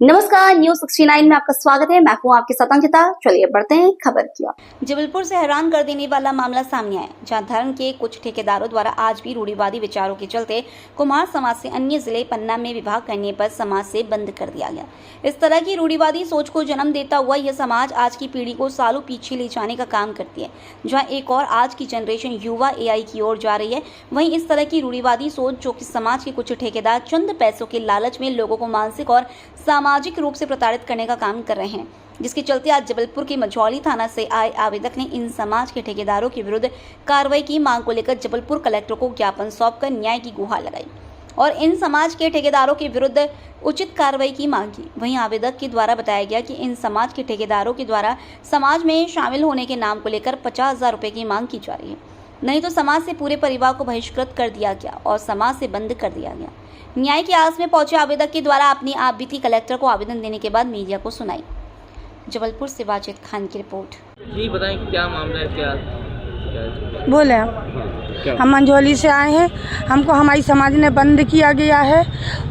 नमस्कार, न्यूज 69 में आपका स्वागत है। मैं हूं आपके साथ अंकिता। चलिए बढ़ते हैं खबर की ओर। जबलपुर से हैरान कर देने वाला मामला सामने आया, जहां धर्म के कुछ ठेकेदारों द्वारा आज भी रूढ़िवादी विचारों के चलते कुम्हार समाज से अन्य जिले पन्ना में विवाह करने पर समाज से बंद कर दिया गया। इस तरह की रूढ़िवादी सोच को जन्म देता हुआ यह समाज आज की पीढ़ी को सालों पीछे ले जाने का काम करती है। जहाँ एक और आज की जनरेशन युवा AI की ओर जा रही है, वहीं इस तरह की रूढ़िवादी सोच जो कि समाज के कुछ ठेकेदार चंद पैसों के लालच में लोगों को मानसिक और सामाजिक रूप से प्रताड़ित करने का काम कर रहे हैं, जिसके चलते आज जबलपुर के मंझौली थाना से आए आवेदक ने इन समाज के ठेकेदारों के विरुद्ध कार्रवाई की मांग को लेकर जबलपुर कलेक्टर को ज्ञापन सौंपकर न्याय की गुहार लगाई और इन समाज के ठेकेदारों के विरुद्ध उचित कार्रवाई की मांग की। वहीं आवेदक के द्वारा बताया गया कि इन समाज के ठेकेदारों के द्वारा समाज में शामिल होने के नाम को लेकर 50,000 रुपए की मांग की जा रही है, नहीं तो समाज से पूरे परिवार को बहिष्कृत कर दिया गया और समाज से बंद कर दिया गया। न्याय की आस में पहुंचे आवेदक के द्वारा अपनी आप बीती कलेक्टर को आवेदन देने के बाद मीडिया को सुनाई। जबलपुर से वाजिद खान की रिपोर्ट। जी बताएं, क्या मामला है? क्या बोले हम मंझौली से आए हैं। हमको हमारी समाज ने बंद किया गया है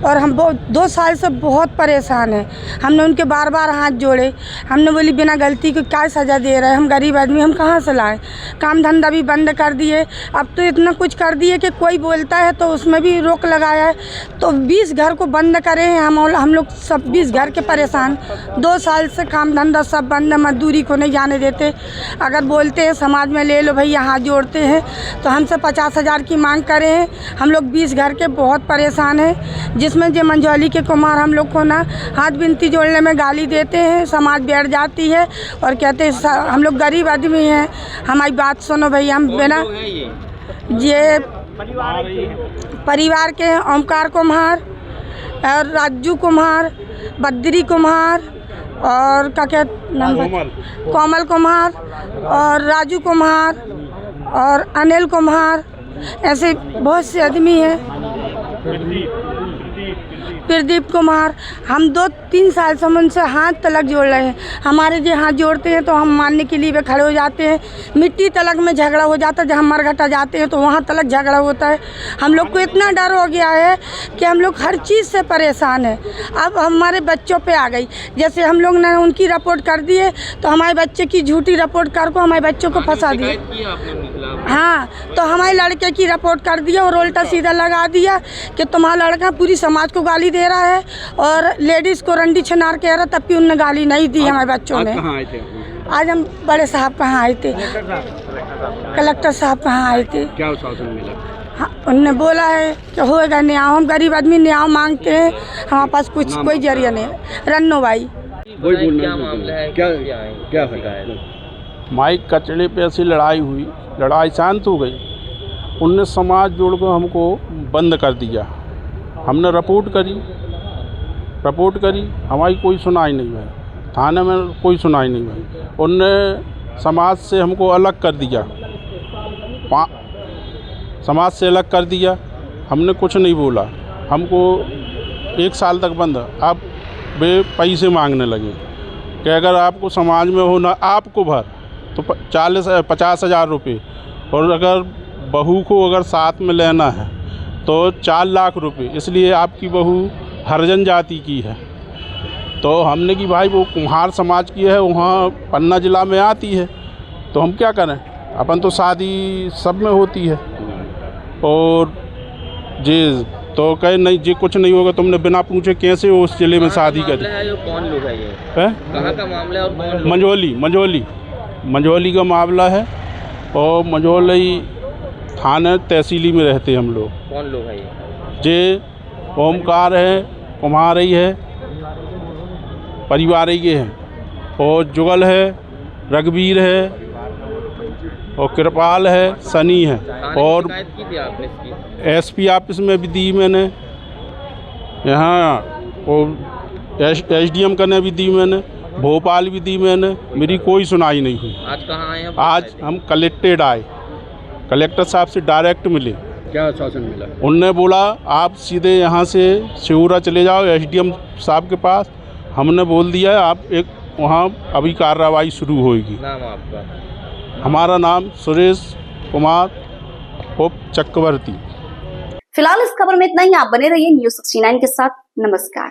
और हम 2 साल से बहुत परेशान हैं। हमने उनके बार बार हाथ जोड़े। हमने बोली बिना गलती के क्या सज़ा दे रहे हैं, हम गरीब आदमी हम कहाँ से लाएं। काम धंधा भी बंद कर दिए। अब तो इतना कुछ कर दिए कि कोई बोलता है तो उसमें भी रोक लगाया है। तो 20 घर को बंद करे हैं हम लोग सब 20 घर के परेशान। 2 साल से काम धंधा सब बंद, मजदूरी को नहीं जाने देते। अगर बोलते हैं समाज में ले लो भैया, हाथ जोड़ते हैं तो हमसे 50,000 की मांग करे हैं। हम लोग 20 घर के बहुत परेशान हैं, जिसमें जो मंझौली के कुमार हम लोग को ना हाथ बिनती जोड़ने में गाली देते हैं। समाज बैठ जाती है और कहते हैं हम लोग गरीब आदमी हैं, हमारी बात सुनो भैया। हम बिना ये परिवार के ओमकार कुम्हार और राजू कुम्हार, बद्री कुम्हार और क्या क्या नाम, कोमल कुम्हार और राजू कुम्हार और अनिल कुम्हार, ऐसे बहुत से आदमी हैं। प्रदीप कुमार। हम 2-3 साल से हम उनसे हाथ तलक जोड़ रहे हैं। हमारे जो हाथ जोड़ते हैं तो हम मानने के लिए वे खड़े हो जाते हैं। मिट्टी तलक में झगड़ा हो जाता है, जब हम मरघटा जाते हैं तो वहाँ तलक झगड़ा होता है। हम लोग को इतना डर हो गया है कि हम लोग हर चीज़ से परेशान हैं। अब हमारे बच्चों पे आ गई, जैसे हम लोग ने उनकी रिपोर्ट कर दिए तो हमारे बच्चे की झूठी रिपोर्ट कर को हमारे बच्चों को फंसा दिए। हाँ, तो हमारे लड़के की रिपोर्ट कर दिया और उल्टा सीधा लगा दिया कि तुम्हारा लड़का पूरी समाज को गाली दे रहा है और लेडीज को रंडी छनार कह रहा, तब भी उनने गाली नहीं दी हमारे बच्चों ने। आज हम बड़े साहब कहाँ आए थे, कलेक्टर साहब कहाँ आए थे। क्या आश्वासन मिला? हाँ, उनने बोला है कि होएगा न्याय। हम गरीब आदमी न्याय मांगते हैं, हमारे पास कुछ कोई जरिया नहीं। रन्नो भाई, क्या मामला है? क्या है? माइक कचड़े पे ऐसी लड़ाई हुई, लड़ाई शांत हो गई। उनने समाज जोड़ को हमको बंद कर दिया। हमने रिपोर्ट करी, हमारी कोई सुनाई नहीं हुई। थाने में कोई सुनाई नहीं हुई। उनने समाज से हमको अलग कर दिया, समाज से अलग कर दिया। हमने कुछ नहीं बोला, हमको 1 साल तक बंद। अब वे पैसे मांगने लगे कि अगर आपको समाज में होना आपको भर तो 50,000 रुपये, और अगर बहू को अगर साथ में लेना है तो 4 लाख रुपए। इसलिए आपकी बहू हरिजन जाति की है। तो हमने कि भाई वो कुम्हार समाज की है, वहाँ पन्ना जिला में आती है, तो हम क्या करें, अपन तो शादी सब में होती है। और जी तो कहे नहीं जी कुछ नहीं होगा, तुमने बिना पूछे कैसे उस जिले में शादी कर दी। कौन लोग है ये? कहाँ का मामला है और कौन लोग? मंझौली का मामला है और मंझौली थाने तहसीली में रहते हैं हम लोग। कौन लोग है ये? जे ओमकार है, कुम्हार ही है, परिवार ही है, और जुगल है, रघुवीर है और कृपाल है, सनी है। और SP ऑफिस में भी दी मैंने, यहाँ और SDM करने भी दी मैंने, भोपाल भी दी मैंने, मेरी कोई सुनाई नहीं हुई। आज कहाँ आए हैं? आज हम कलेक्टेड आए, कलेक्टर साहब से डायरेक्ट मिले। क्या आश्वासन मिला? उनने बोला आप सीधे यहाँ से शिवरा चले जाओ SDM साहब के पास। हमने बोल दिया है आप एक वहाँ अभी कार्रवाई शुरू होगी। नाम आपका? हमारा नाम सुरेश कुमार उप चक्रवर्ती। फिलहाल इस खबर में इतना ही। आप बने रहिए न्यूज 69 के साथ। नमस्कार।